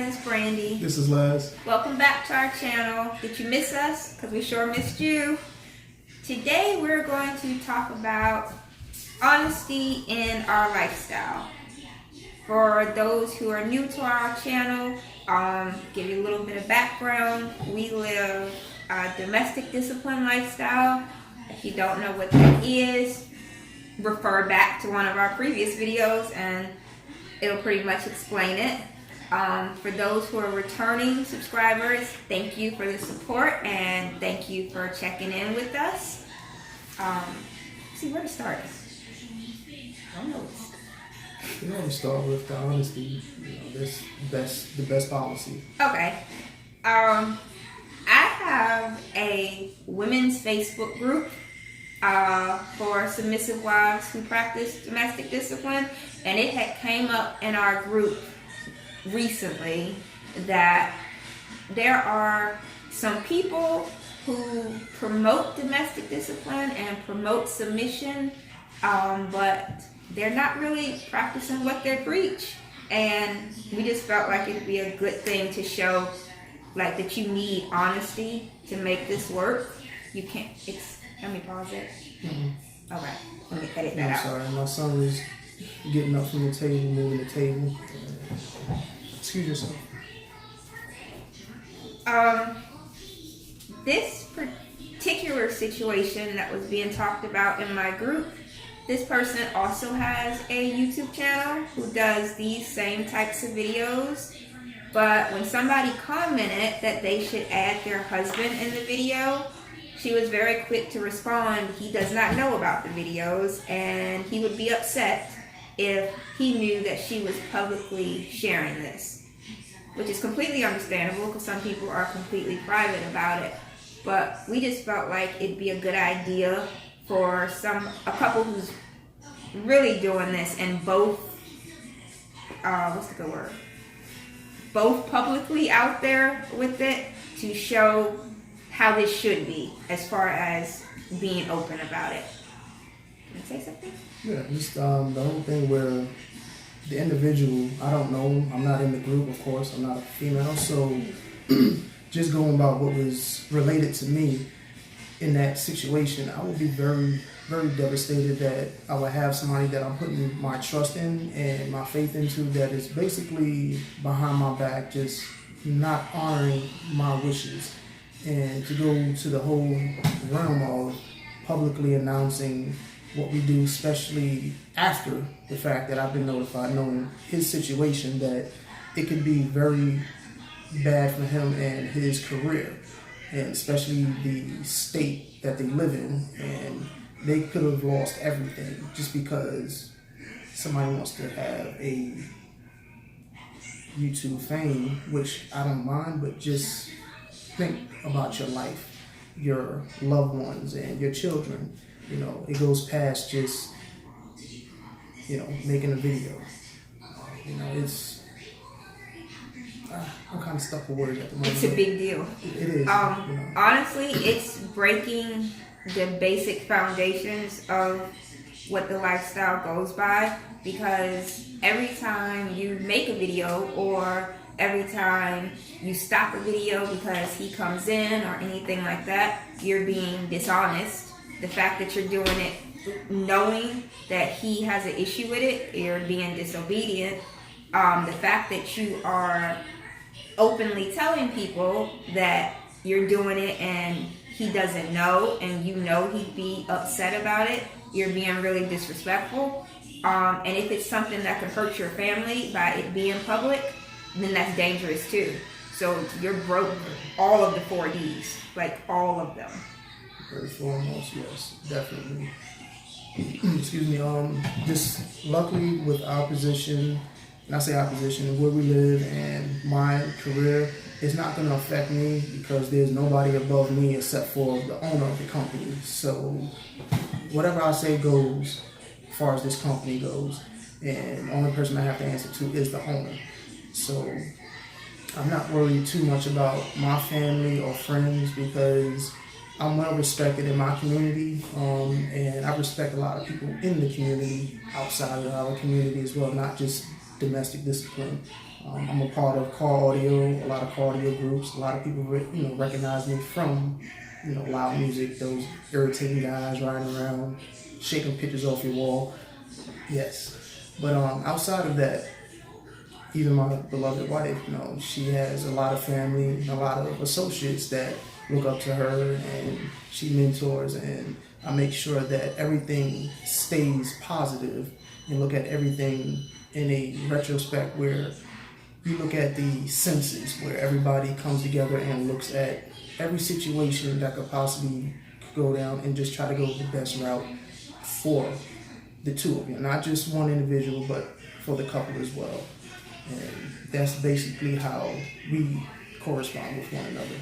is Brandy. This is Les. Welcome back to our channel. Did you miss us? Because we sure missed you. Today we're going to talk about honesty in our lifestyle. For those who are new to our channel, give you a little bit of background. We live a domestic discipline lifestyle. If you don't know what that is, refer back to one of our previous videos and it'll pretty much explain it. For those who are returning subscribers, thank you for the support and thank you for checking in with us. See where to start. I don't know. We always start with the honesty. That's the best policy. Okay. I have a women's Facebook group for submissive wives who practice domestic discipline, and it had came up in our group recently that there are some people who promote domestic discipline and promote submission, but they're not really practicing what they preach. And we just felt like it'd be a good thing to show like that you need honesty to make this work. You can't, let me pause it. Mm-hmm. Okay, let me edit that out. I'm sorry, my son was getting up from the table, moving the table. Excuse yourself. This particular situation that was being talked about in my group, this person also has a YouTube channel who does these same types of videos. But when somebody commented that they should add their husband in the video, she was very quick to respond, he does not know about the videos and he would be upset if he knew that she was publicly sharing this. Which is completely understandable because some people are completely private about it. But we just felt like it'd be a good idea for a couple who's really doing this and both, what's the good word? Both publicly out there with it to show how this should be as far as being open about it. Can I say something? Yeah, just the whole thing where the individual, I don't know, I'm not in the group, of course, I'm not a female, so just going about what was related to me in that situation, I would be very, very devastated that I would have somebody that I'm putting my trust in and my faith into that is basically behind my back, just not honoring my wishes. And to go to the whole realm of publicly announcing what we do, especially after the fact that I've been notified, knowing his situation, that it could be very bad for him and his career, and especially the state that they live in, and they could have lost everything just because somebody wants to have a YouTube fame, which I don't mind, but just think about your life, your loved ones, and your children. You know, it goes past just, making a video. It's, I'm kind of stuck for words at the moment. It's a big deal. It is. Honestly, it's breaking the basic foundations of what the lifestyle goes by, because every time you make a video or every time you stop a video because he comes in or anything like that, you're being dishonest. The fact that you're doing it knowing that he has an issue with it, you're being disobedient. The fact that you are openly telling people that you're doing it and he doesn't know and you know he'd be upset about it, you're being really disrespectful. And if it's something that could hurt your family by it being public, then that's dangerous too. So you're broke all of the 4 Ds, like all of them. First and foremost, yes, definitely. Excuse me. Just luckily with our position, and I say our position, where we live and my career, it's not going to affect me because there's nobody above me except for the owner of the company. So whatever I say goes as far as this company goes, and the only person I have to answer to is the owner. So I'm not worried too much about my family or friends because I'm well respected in my community, and I respect a lot of people in the community, outside of our community as well, not just domestic discipline. I'm a part of car audio, a lot of car audio groups. A lot of people, recognize me from, loud music. Those irritating guys riding around, shaking pictures off your wall. Yes, but outside of that, even my beloved wife, she has a lot of family, a lot of associates that look up to her, and she mentors, and I make sure that everything stays positive and look at everything in a retrospect where you look at the senses, where everybody comes together and looks at every situation that could possibly go down and just try to go the best route for the two of you, not just one individual, but for the couple as well. And that's basically how we correspond with one another.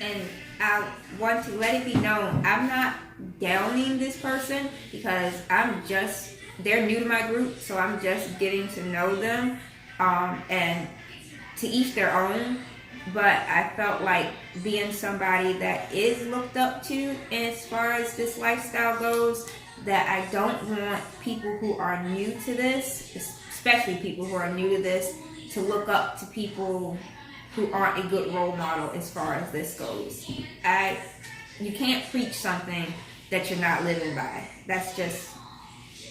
And I want to let it be known, I'm not downing this person because they're new to my group, so I'm just getting to know them, and to each their own. But I felt like being somebody that is looked up to as far as this lifestyle goes, that I don't want people who are new to this, especially people who are new to this, to look up to people who aren't a good role model as far as this goes. You can't preach something that you're not living by. That's just,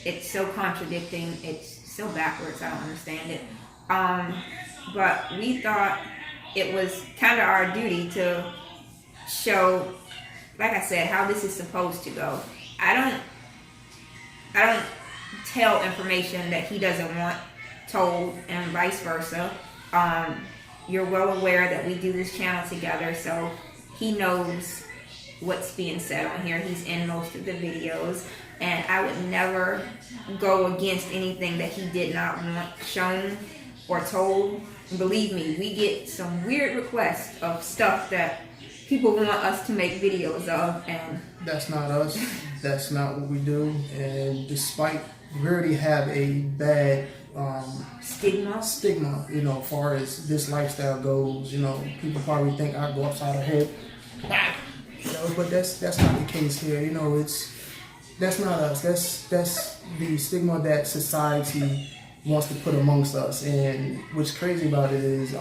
it's so contradicting, it's so backwards, I don't understand it. But we thought it was kind of our duty to show, like I said, how this is supposed to go. I don't tell information that he doesn't want told, and vice versa. You're well aware that we do this channel together, so he knows what's being said on here. He's in most of the videos, and I would never go against anything that he did not want shown or told. Believe me, we get some weird requests of stuff that people want us to make videos of, and that's not us. That's not what we do. And despite we already have a bad stigma, as far as this lifestyle goes, people probably think I go upside her head, but that's not the case here. That's not us. That's the stigma that society wants to put amongst us. And what's crazy about it is,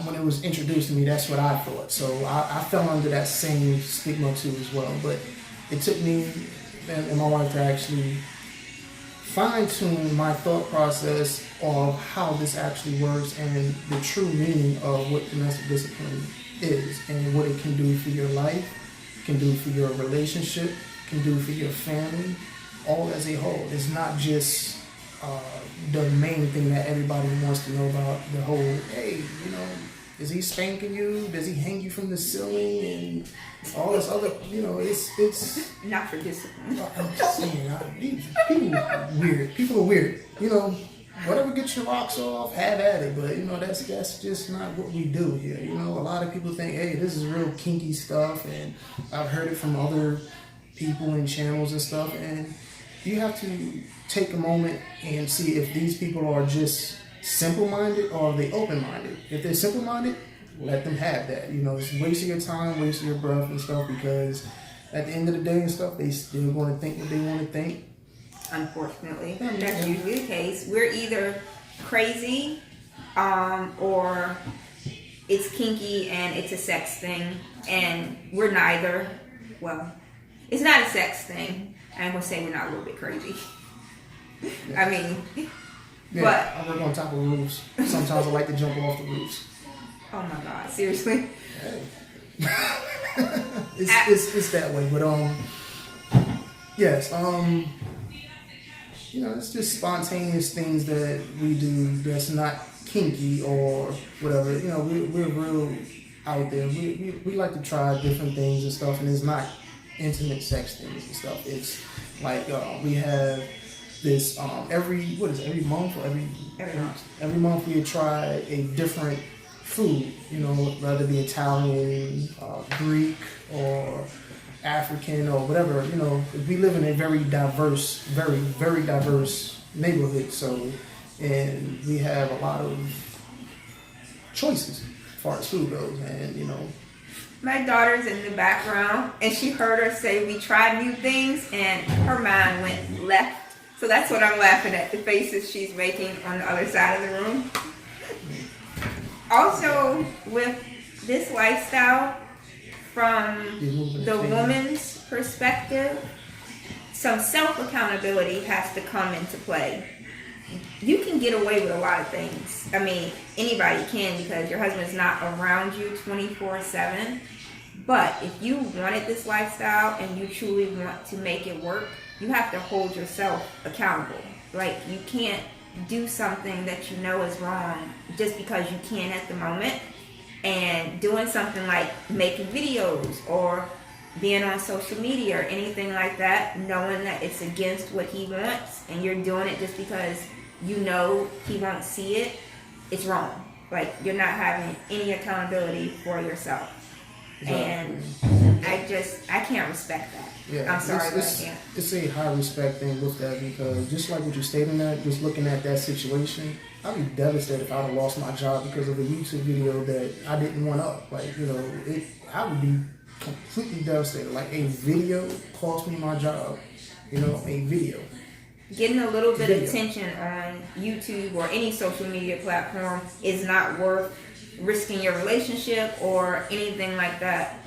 when it was introduced to me, that's what I thought. So I fell under that same stigma too as well. But it took me and my wife to actually fine-tune my thought process of how this actually works and the true meaning of what domestic discipline is and what it can do for your life, can do for your relationship, can do for your family, all as a whole. It's not just the main thing that everybody wants to know about, the whole, hey, is he spanking you? Does he hang you from the ceiling? And all this other, it's not for discipline. I'm just saying, people are weird. Whatever gets your rocks off, have at it. But that's just not what we do here. A lot of people think, hey, this is real kinky stuff, and I've heard it from other people and channels and stuff, and you have to take a moment and see if these people are just simple-minded or are they open-minded. If they're simple-minded, let them have that. It's wasting your time, wasting your breath and stuff, because at the end of the day and stuff, they still going to think what they want to think. Unfortunately, that's usually the case. We're either crazy, or it's kinky and it's a sex thing, and we're neither. Well, it's not a sex thing. I'm going to say we're not a little bit crazy. Yeah. I mean, yeah, but I work on top of roofs. Sometimes I like to jump off the roofs. Oh my God, seriously? Hey. it's that way, but yes, it's just spontaneous things that we do that's not kinky or whatever. We're real out there. We like to try different things and stuff, and it's not intimate sex things and stuff. It's like we have this every month or every month we try a different food, whether it be Italian, Greek, or African, or whatever. We live in a very diverse, very, very diverse neighborhood, and we have a lot of choices as far as food goes, and my daughter's in the background, and she heard us say we tried new things, and her mind went left So that's what I'm laughing at, the faces she's making on the other side of the room. Also, with this lifestyle, from the woman's perspective, some self-accountability has to come into play. You can get away with a lot of things. I mean, anybody can, because your husband's not around you 24/7. But if you wanted this lifestyle and you truly want to make it work, you have to hold yourself accountable. Like, you can't do something that you know is wrong just because you can at the moment. And doing something like making videos or being on social media or anything like that, knowing that it's against what he wants and you're doing it just because you know he won't see it, it's wrong. Like, you're not having any accountability for yourself. Exactly. And I can't respect that. Yeah, I'm sorry, but I can't. It's a high respect thing with that, because just like what you're stating there, just looking at that situation, I'd be devastated if I'd have lost my job because of a YouTube video that I didn't want up. Like, I would be completely devastated. Like, a video cost me my job. A video. Getting a little bit of attention on YouTube or any social media platform is not worth risking your relationship or anything like that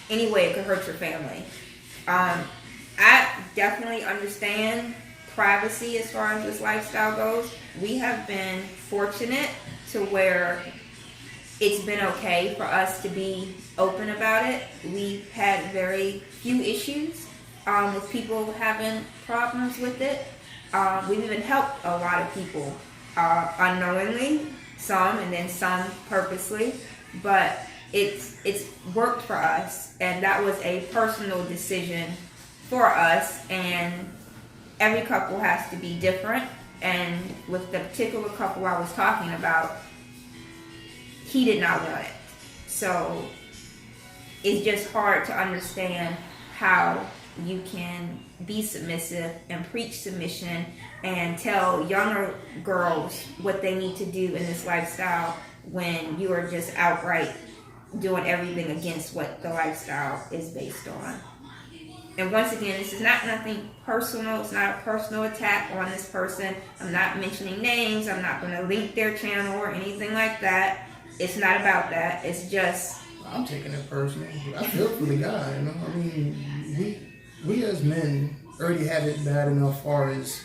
any way it could hurt your family. I definitely understand privacy as far as this lifestyle goes. We have been fortunate to where it's been okay for us to be open about it. We've had very few issues with people having problems with it. We've even helped a lot of people unknowingly, some, and then some purposely, but it's worked for us, and that was a personal decision for us, and every couple has to be different. And with the particular couple I was talking about, he did not want it. So it's just hard to understand how you can be submissive and preach submission and tell younger girls what they need to do in this lifestyle when you are just outright doing everything against what the lifestyle is based on. And once again, this is not nothing personal. It's not a personal attack on this person. I'm not mentioning names. I'm not going to link their channel or anything like that. It's not about that. It's just... I'm taking it personal. I feel for the guy, I mean, we as men already have it bad enough as far as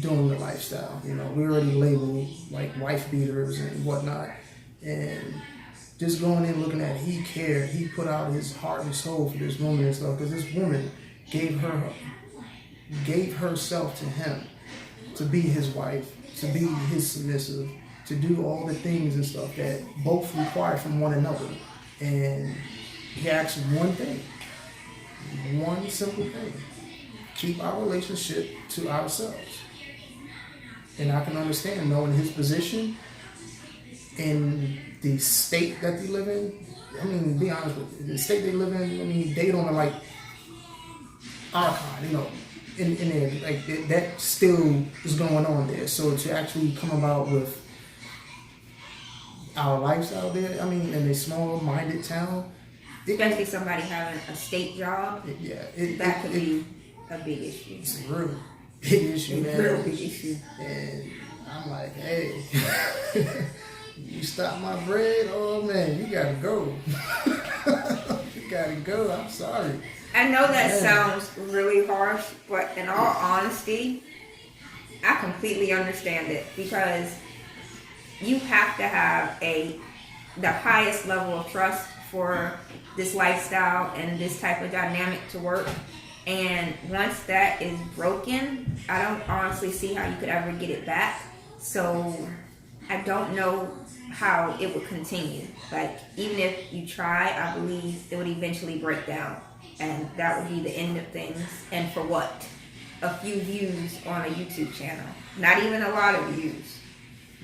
doing the lifestyle. We're already labeled like wife beaters and whatnot. And just going in looking at he cared. He put out his heart and soul for this woman and stuff, because this woman gave herself to him to be his wife, to be his submissive, to do all the things and stuff that both require from one another. And he asked one thing, one simple thing: keep our relationship to ourselves. And I can understand, knowing his position in the state that they live in. I mean, be honest with you, the state they live in, I mean, they don't like our kind, in there, like that still is going on there. So to actually come about with our lifestyle there, I mean, in a small-minded town, especially somebody having a state job, that could be a big issue. It's a real big issue, man. Real big issue. And I'm like, hey, you stop my bread, oh man, you gotta go. You gotta go. I'm sorry. I know that sounds really harsh, but in all honesty, I completely understand it, because you have to have the highest level of trust for this lifestyle and this type of dynamic to work. And once that is broken, I don't honestly see how you could ever get it back. So I don't know how it would continue. Like, even if you try, I believe it would eventually break down. And that would be the end of things. And for what? A few views on a YouTube channel. Not even a lot of views.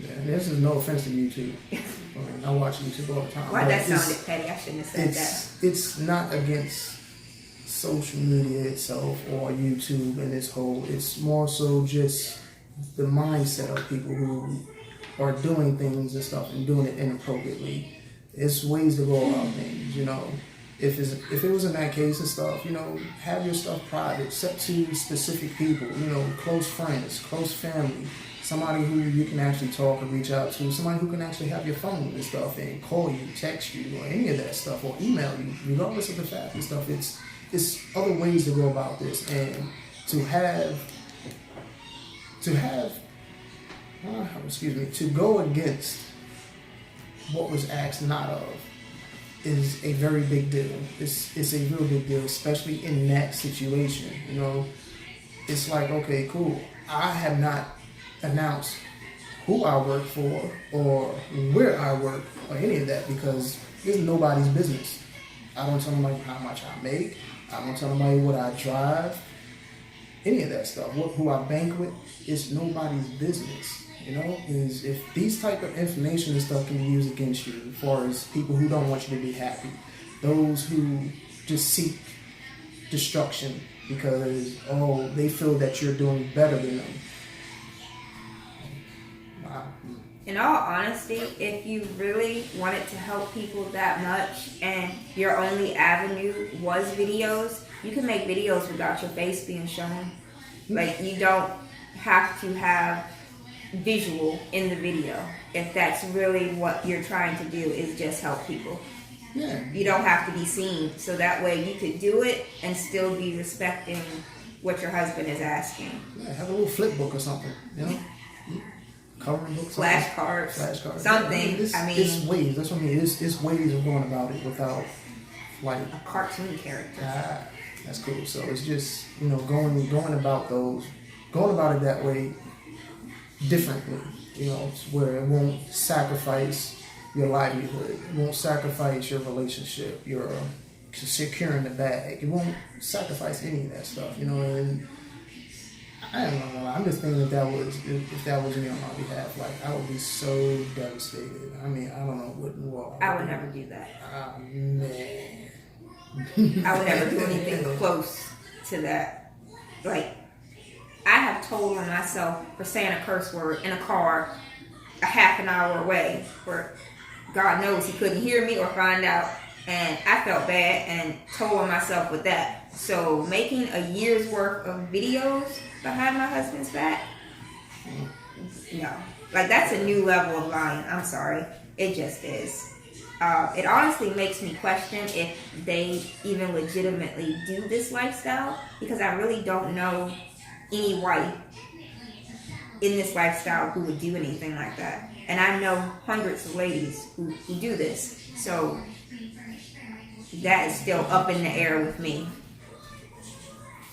Yeah, this is no offense to YouTube. I watch YouTube all the time. Why that sounded petty? I shouldn't have said that. It's not against social media itself or YouTube and its whole. It's more so just the mindset of people who are doing things and stuff and doing it inappropriately. It's ways to go about things, if it was in that case and stuff, have your stuff private, set to specific people, close friends, close family, somebody who you can actually talk or reach out to, somebody who can actually have your phone and stuff and call you, text you, or any of that stuff, or email you, regardless of the fact and stuff. It's other ways to go about this, and to go against what was asked not of is a very big deal. It's a real big deal, especially in that situation. It's like, okay, cool. I have not announced who I work for or where I work or any of that, because it's nobody's business. I don't tell nobody how much I make. I don't tell nobody what I drive. Any of that stuff. Who I bank with. It's nobody's business. Is if these type of information and stuff can be used against you, as far as people who don't want you to be happy, those who just seek destruction because they feel that you're doing better than them. Wow. In all honesty, if you really wanted to help people that much and your only avenue was videos, you can make videos without your face being shown. Like, you don't have to have visual in the video if that's really what you're trying to do, is just help people. Yeah. You don't have to be seen, so that way you could do it and still be respecting what your husband is asking. Yeah, have a little flip book or something, coloring book, flashcards, something. It's ways. That's what I mean. It's ways of going about it without like a cartoon character. That's cool. So it's just going about it that way differently. Where it won't sacrifice your livelihood. It won't sacrifice your relationship. Your securing the bag. It won't sacrifice any of that stuff. And I don't know. I'm just thinking if that was me on my behalf, like, I would be so devastated. I mean, I don't know what I would never do that. Man. I would never do anything close to that. Like, I have told on myself for saying a curse word in a car a half an hour away, where God knows he couldn't hear me or find out, and I felt bad and told on myself with that. So making a year's worth of videos behind my husband's back, no. Like, that's a new level of lying. I'm sorry. It just is. It honestly makes me question if they even legitimately do this lifestyle, because I really don't know any wife in this lifestyle who would do anything like that. And I know hundreds of ladies who do this. So that is still up in the air with me.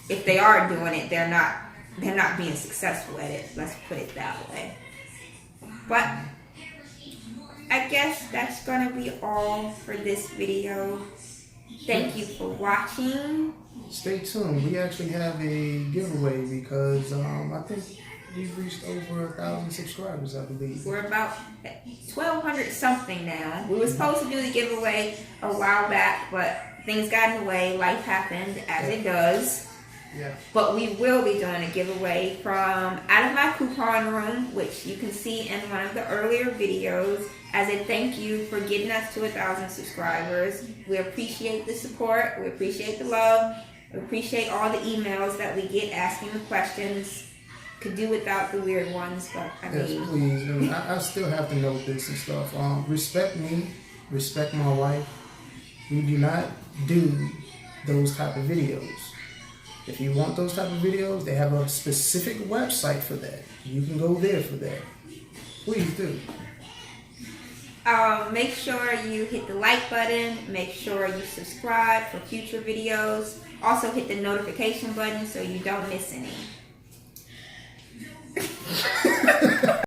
If they are doing it, they're not being successful at it. Let's put it that way. But I guess that's gonna be all for this video. Thank you for watching. Stay tuned. We actually have a giveaway because I think we've reached over 1,000 subscribers, I believe. We're about 1,200 something now. We were supposed to do the giveaway a while back, but things got in the way. Life happened, as it does. Yeah. But we will be doing a giveaway from Out of My Coupon Room, which you can see in one of the earlier videos, as a thank you for getting us to 1,000 subscribers. We appreciate the support. We appreciate the love. We appreciate all the emails that we get asking the questions. Could do without the weird ones, but yes, please. And I still have to note this and stuff. Respect me. Respect my wife. We do not do those type of videos. If you want those type of videos, they have a specific website for that. You can go there for that. Please do. Make sure you hit the like button. Make sure you subscribe for future videos. Also hit the notification button so you don't miss any.